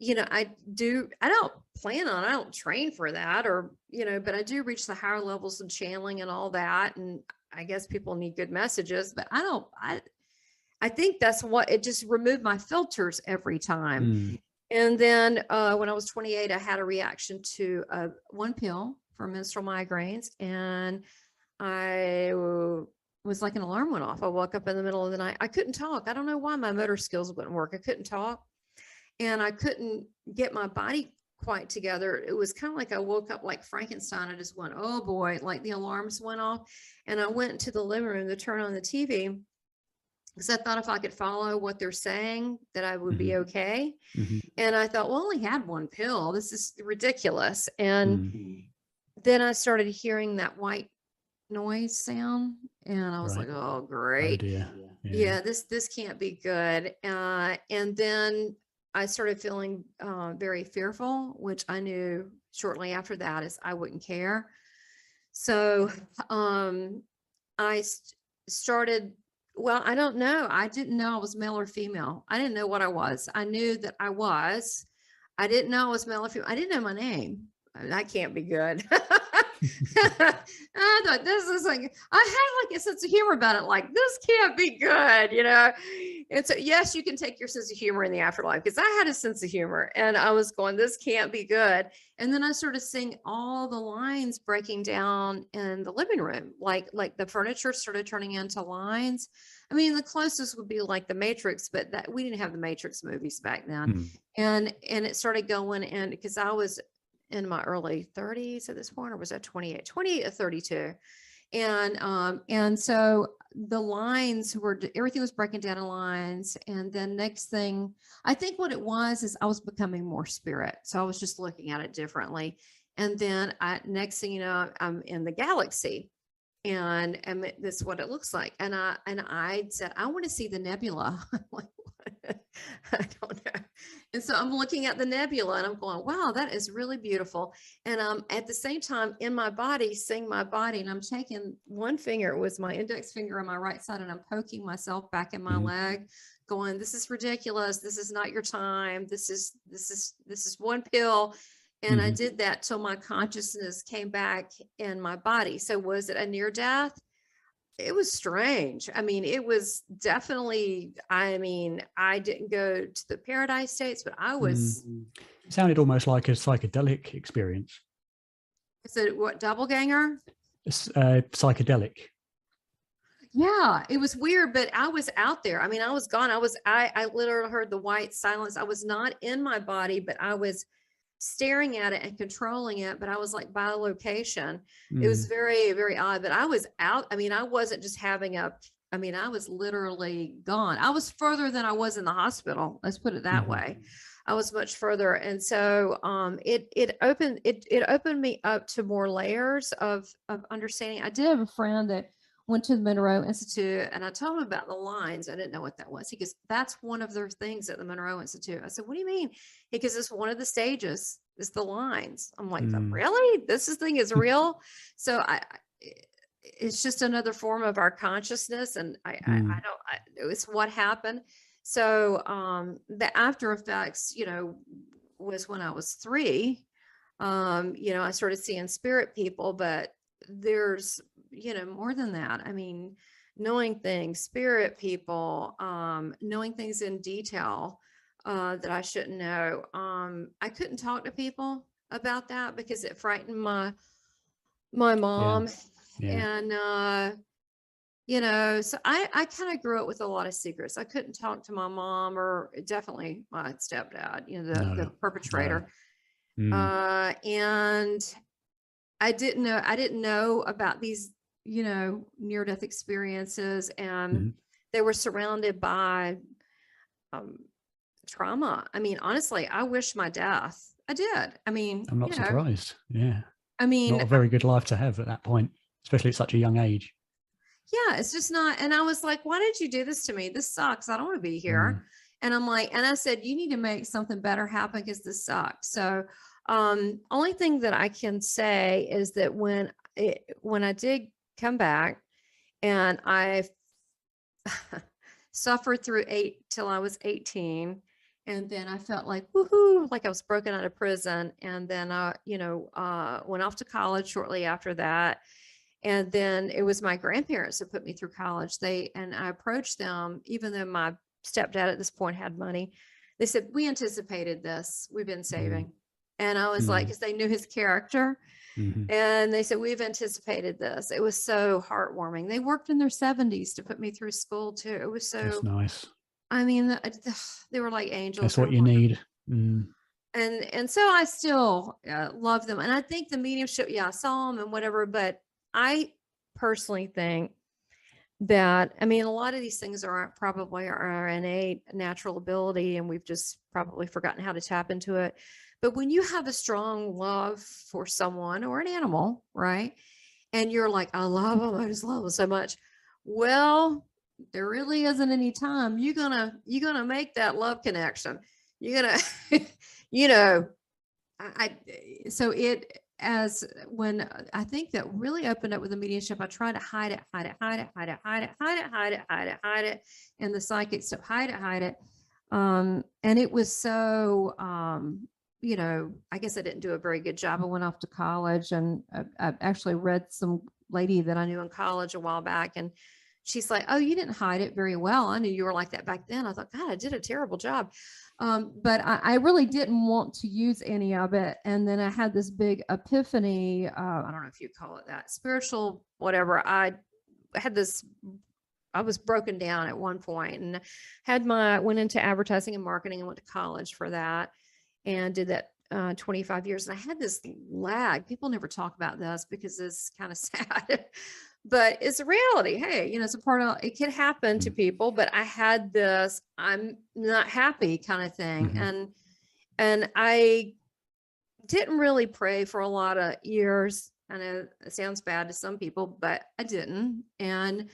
I don't train for that, or but I do reach the higher levels of channeling and all that. And I guess people need good messages, but I think that's what it just removed my filters every time. And then when I was 28, I had a reaction to one pill for menstrual migraines, and I was like, an alarm went off. I woke up in the middle of the night. I couldn't talk. I don't know why. My motor skills wouldn't work. I couldn't talk, and I couldn't get my body quite together. It was kind of like I woke up like Frankenstein. I just went, oh boy, like the alarms went off. And I went into the living room to turn on the TV, because I thought if I could follow what they're saying, that I would be okay. And I thought, well, I only had one pill. This is ridiculous. And then I started hearing that white noise sound, and I was like, oh, great. Oh, dear. Yeah, this can't be good. And then I started feeling very fearful, which I knew shortly after that is I wouldn't care. So I started, well, I don't know. I didn't know I was male or female. I didn't know what I was. I knew that I was. I didn't know I was male or female. I didn't know my name. That can't be good. I thought this is like, I had like a sense of humor about it. Like, this can't be good, And so, yes, you can take your sense of humor in the afterlife, because I had a sense of humor, and I was going, this can't be good. And then I started seeing all the lines breaking down in the living room, like the furniture started turning into lines. I mean, the closest would be like the Matrix, but that we didn't have the Matrix movies back then. And it started going, and because I was in my early 30s at this point, or was that 28 or 32? And so the lines everything was breaking down in lines. And then next thing, I think what it was is I was becoming more spirit. So I was just looking at it differently. And then next thing you know, I'm in the galaxy, and this is what it looks like. And I said, I want to see the nebula. I don't know. And so I'm looking at the nebula and I'm going, wow, that is really beautiful. And I'm at the same time in my body, seeing my body, and I'm taking one finger, it was my index finger on my right side, and I'm poking myself back in my leg, going, this is ridiculous. This is not your time. This is one pill. And I did that till my consciousness came back in my body. So was it a near death? It was strange. I mean, it was definitely, I mean, I didn't go to the paradise states, but I was. It sounded almost like a psychedelic experience. Is it what, doppelganger? Psychedelic. Yeah, it was weird, but I was out there. I mean, I was gone. I literally heard the white silence. I was not in my body, but I was staring at it and controlling it, but I was like by location. It was very, very odd, but I was out. I mean, I wasn't just having I was literally gone. I was further than I was in the hospital. Let's put it that way. I was much further. And so it opened me up to more layers of understanding. I did have a friend that went to the Monroe Institute, and I told him about the lines. I didn't know what that was. He goes, that's one of their things at the Monroe Institute. I said, what do you mean? He goes, it's one of the stages, is the lines. I'm like, really? This thing is real? So it's just another form of our consciousness. And it's what happened. So the after effects, was when I was 3. I started seeing spirit people, but there's more than that. I mean, knowing things, spirit people, knowing things in detail that I shouldn't know. I couldn't talk to people about that because it frightened my mom. And so I kind of grew up with a lot of secrets. I couldn't talk to my mom, or definitely my stepdad, the perpetrator. And I didn't know about these, near-death experiences, and they were surrounded by trauma. I mean, honestly, I wish my death. I did. I mean, I'm not surprised. Yeah. I mean, not a very good life to have at that point, especially at such a young age. Yeah, it's just not. And I was like, why did you do this to me? This sucks. I don't want to be here. And I'm like, and I said, you need to make something better happen because this sucks. So only thing that I can say is that when I did come back, and I suffered through till I was 18. And then I felt like, woohoo, like I was broken out of prison. And then I, went off to college shortly after that. And then it was my grandparents that put me through college. And I approached them, even though my stepdad at this point had money. They said, we anticipated this. We've been saving. And I was like, because they knew his character. And they said, we've anticipated this. It was so heartwarming. They worked in their 70s to put me through school too. It was so That's nice. I mean, they were like angels. That's what you need. And so I still love them. And I think the mediumship, I saw them and whatever, but I personally think that, I mean, a lot of these things are probably our innate natural ability, and we've just probably forgotten how to tap into it. But when you have a strong love for someone or an animal, right? And you're like, I love them. I just love them so much. Well, there really isn't any time. You're gonna make that love connection. You're gonna, so it, as when I think that really opened up with the mediumship, I tried to hide it. And the psychic stuff, hide it. And it was so, I guess I didn't do a very good job. I went off to college, and I actually read some lady that I knew in college a while back, and she's like, oh, you didn't hide it very well. I knew you were like that back then. I thought, God, I did a terrible job. But I really didn't want to use any of it. And then I had this big epiphany. I don't know if you call it that, spiritual, whatever. I was broken down at one point, and went into advertising and marketing and went to college for that, and did that 25 years. And I had this lag. People never talk about this because it's kind of sad. But it's a reality. Hey, it's a part of it. Could happen to people, but I had this, I'm not happy kind of thing. And I didn't really pray for a lot of years. I know it sounds bad to some people, but I didn't. And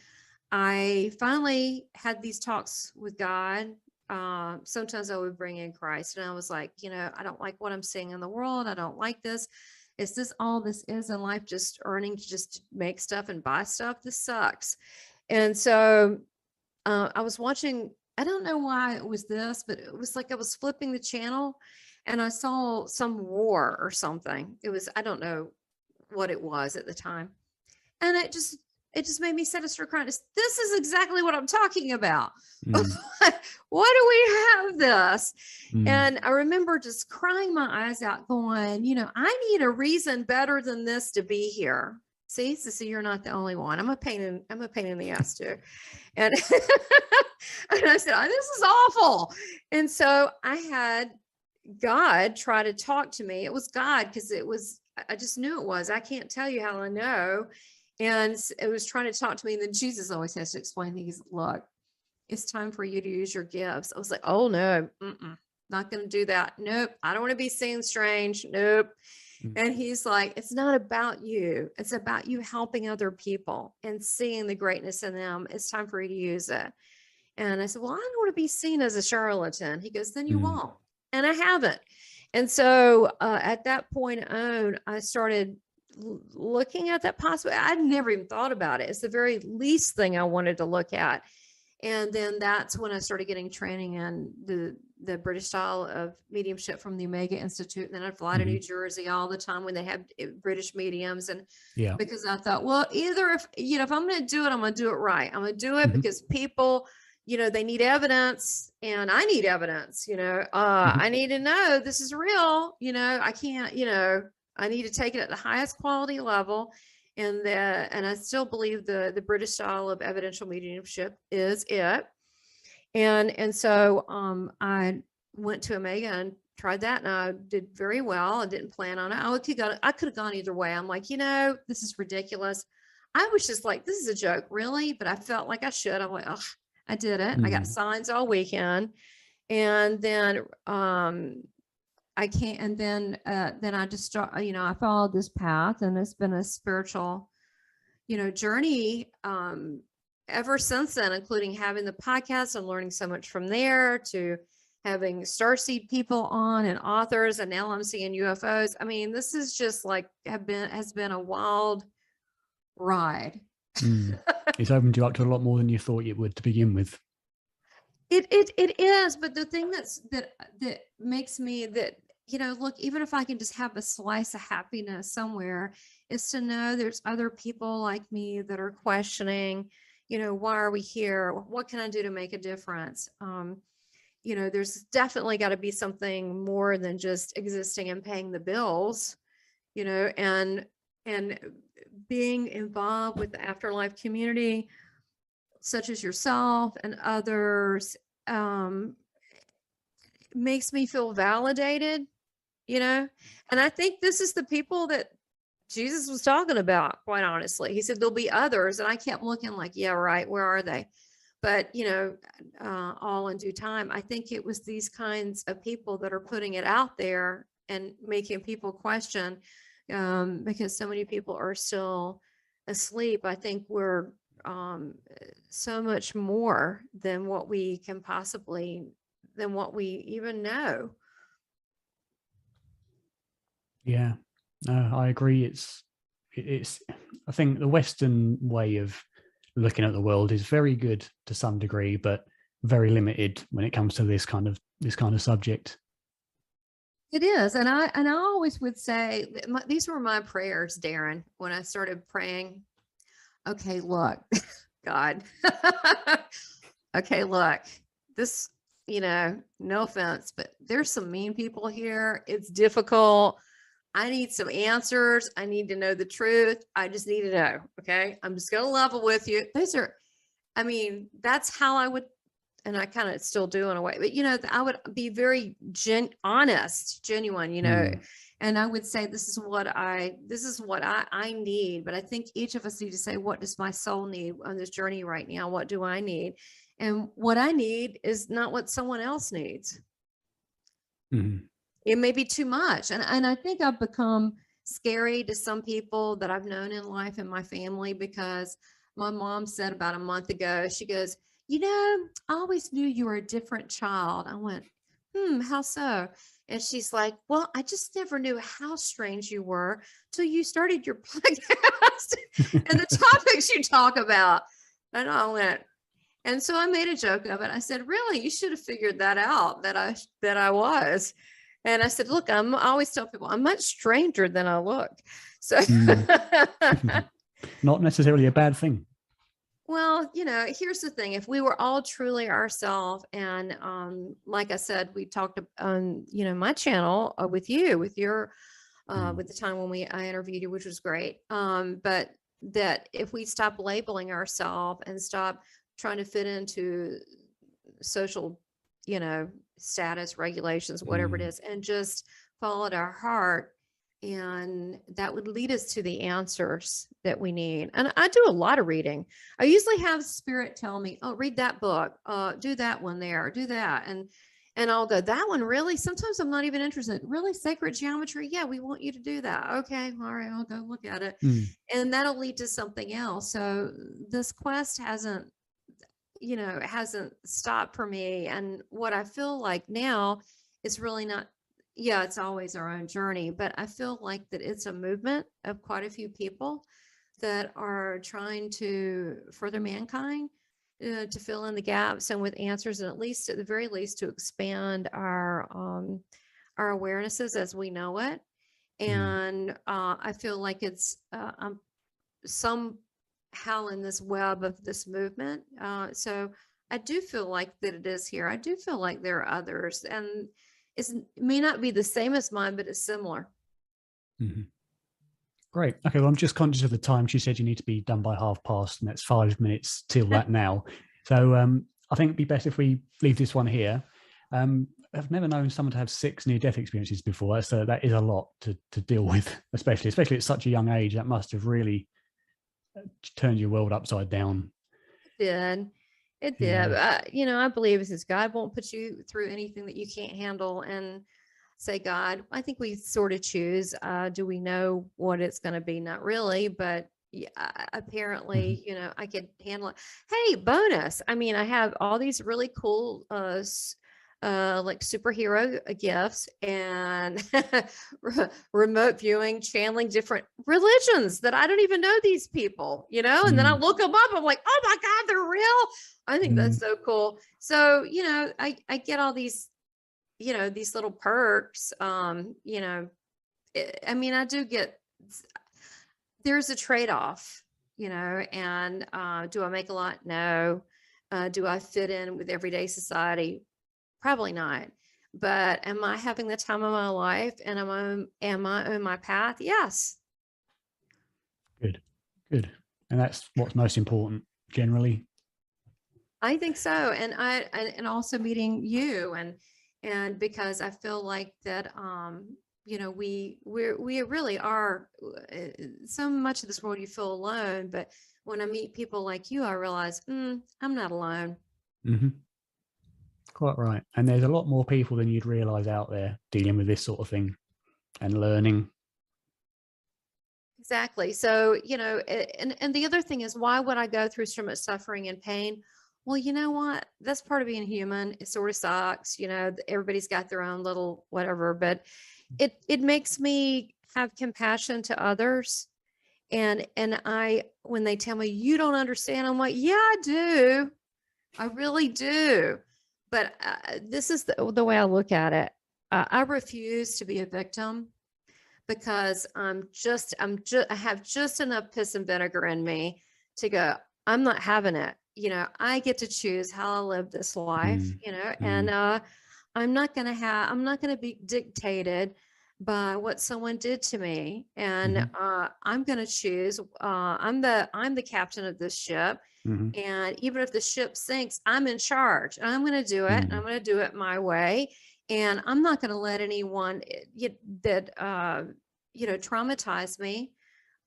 I finally had these talks with God, sometimes I would bring in Christ, and I was like, I don't like what I'm seeing in the world. I don't like this. Is this all this is in life? Just earning to just make stuff and buy stuff? This sucks. And so I was watching, I don't know why it was this, but it was like I was flipping the channel and I saw some war or something. It was, I don't know what it was at the time. And it just made me start crying. This is exactly what I'm talking about. Why do we have this? And I remember just crying my eyes out going, I need a reason better than this to be here. See, you're not the only one. I'm a pain in the ass too. And, and I said, oh, this is awful. And so I had God try to talk to me. It was God, because I just knew it was. I can't tell you how I know. And it was trying to talk to me. And then Jesus always has to explain things. Look, it's time for you to use your gifts. I was like, oh no, not going to do that. Nope. I don't want to be seen strange. Nope. And he's like, it's not about you. It's about you helping other people and seeing the greatness in them. It's time for you to use it. And I said, well, I don't want to be seen as a charlatan. He goes, then you won't. And I haven't. And so at that point on, I started looking at that possibility. I'd never even thought about it. It's the very least thing I wanted to look at. And then that's when I started getting training in the British style of mediumship from the Omega Institute. And then I'd fly to New Jersey all the time when they have British mediums. And because I thought, well, either if I'm going to do it, I'm going to do it right. I'm going to do it because people, they need evidence and I need evidence, I need to know this is real. I can't, I need to take it at the highest quality level. And I still believe the British style of evidential mediumship is it. And so I went to Omega and tried that, and I did very well. I didn't plan on it. I could have gone either way. I'm like, this is ridiculous. I was just like, this is a joke, really? But I felt like I should. I'm like, oh, I did it. I got signs all weekend. And then I can't, and then I just start, I followed this path, and it's been a spiritual, journey ever since then, including having the podcast and learning so much from there, to having starseed people on and authors, and now I'm seeing UFOs. I mean, this is just like has been a wild ride. It's opened you up to a lot more than you thought it would to begin with. It is, but the thing that makes me that, look, even if I can just have a slice of happiness somewhere, is to know there's other people like me that are questioning, why are we here? What can I do to make a difference? There's definitely got to be something more than just existing and paying the bills, and being involved with the afterlife community, such as yourself and others, makes me feel validated, and I think this is the people that Jesus was talking about, quite honestly. He said, there'll be others. And I kept looking like, yeah, right. Where are they? But, all in due time, I think it was these kinds of people that are putting it out there and making people question, because so many people are still asleep. I think we're so much more than what we even know. Yeah, no, I agree. It's, I think the Western way of looking at the world is very good to some degree, but very limited when it comes to this kind of subject. It is. And I always would say, these were my prayers, Darren, when I started praying. Okay, look, God, okay, look, this, no offense, but there's some mean people here. It's difficult. I need some answers. I need to know the truth. I just need to know. Okay. I'm just going to level with you. That's how I would, and I kind of still do in a way, but I would be very honest, genuine, and I would say, this is what I need. But I think each of us need to say, what does my soul need on this journey right now? What do I need? And what I need is not what someone else needs. It may be too much. And I think I've become scary to some people that I've known in life in my family, because my mom said about a month ago, she goes, I always knew you were a different child. I went, how so? And she's like, well, I just never knew how strange you were till you started your podcast and the topics you talk about. And I went, and so I made a joke of it. I said, really, you should have figured that out, that I was. And I said, look, I always tell people I'm much stranger than I look. So not necessarily a bad thing. Well, here's the thing. If we were all truly ourselves, and like I said, we talked on, my channel with you, with your, with the time when I interviewed you, which was great. But that if we stop labeling ourselves and stop trying to fit into social, status, regulations, whatever it is, and just followed our heart, and that would lead us to the answers that we need. And I do a lot of reading. I usually have spirit tell me, oh, read that book, do that one there, do that. And I'll go, that one, really? Sometimes I'm not even interested. Really? Sacred geometry? Yeah, we want you to do that. Okay, all right, I'll go look at it. And that'll lead to something else. So this quest hasn't stopped for me. And what I feel like now is really not, it's always our own journey, but I feel like that it's a movement of quite a few people that are trying to further mankind, to fill in the gaps and with answers, and at the very least, to expand our awarenesses as we know it. And I feel like it's somehow in this web of this movement. So I do feel like that it is here. I do feel like there are others, and it may not be the same as mine, but it's similar. Great. Okay, well, I'm just conscious of the time. She said you need to be done by past, and that's 5 minutes till that now. So I think it'd be best if we leave this one here. I've never known someone to have 6 near-death experiences before. So that is a lot to deal with, especially at such a young age. That must have really turned your world upside down. It did. I believe it says God won't put you through anything that you can't handle. And say, God, I think we sort of choose. Do we know what it's going to be? Not really, but apparently, I could handle it. Hey, bonus. I mean, I have all these really cool, like superhero gifts and remote viewing, channeling different religions that I don't even know these people, and then I look them up. I'm like, oh my God, they're real. I think that's so cool. So, I get all these, these little perks. I mean, I do get, there's a trade-off, and do I make a lot? No. Do I fit in with everyday society? Probably not. But am I having the time of my life, and am I on my path? Yes. Good. And that's what's most important generally. I think so. And also meeting you, and because I feel like that, we really are, so much of this world you feel alone, but when I meet people like you, I realize, I'm not alone. Quite right. And there's a lot more people than you'd realize out there dealing with this sort of thing and learning. Exactly. So, and the other thing is, why would I go through so much suffering and pain? Well, you know what? That's part of being human. It sort of sucks. Everybody's got their own little whatever, but it makes me have compassion to others. And when they tell me you don't understand, I'm like, yeah, I do. I really do. But this is the way I look at it. I refuse to be a victim, because I have just enough piss and vinegar in me to go, I'm not having it. I get to choose how I live this life, and I'm not going to be dictated by what someone did to me. And I'm going to choose, I'm the captain of this ship. And even if the ship sinks, I'm in charge, and I'm going to do it. And I'm going to do it my way. And I'm not going to let anyone that traumatize me,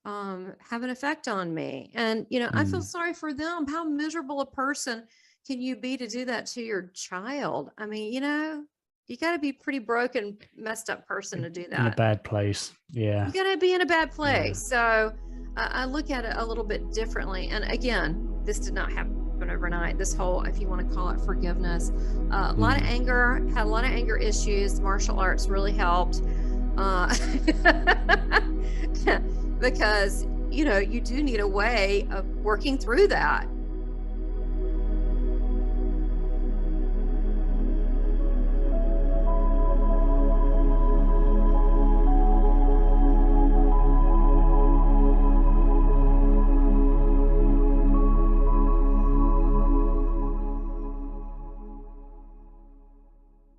have an effect on me. And, I feel sorry for them. How miserable a person can you be to do that to your child? I mean, you got to be pretty broken, messed up person to do that. In a bad place. Yeah. You got to be in a bad place. Yeah. So I look at it a little bit differently. And again, this did not happen. happen overnight. This whole, if you want to call it forgiveness, a lot of anger, had a lot of anger issues. Martial arts really helped. Because, you know, you do need a way of working through that.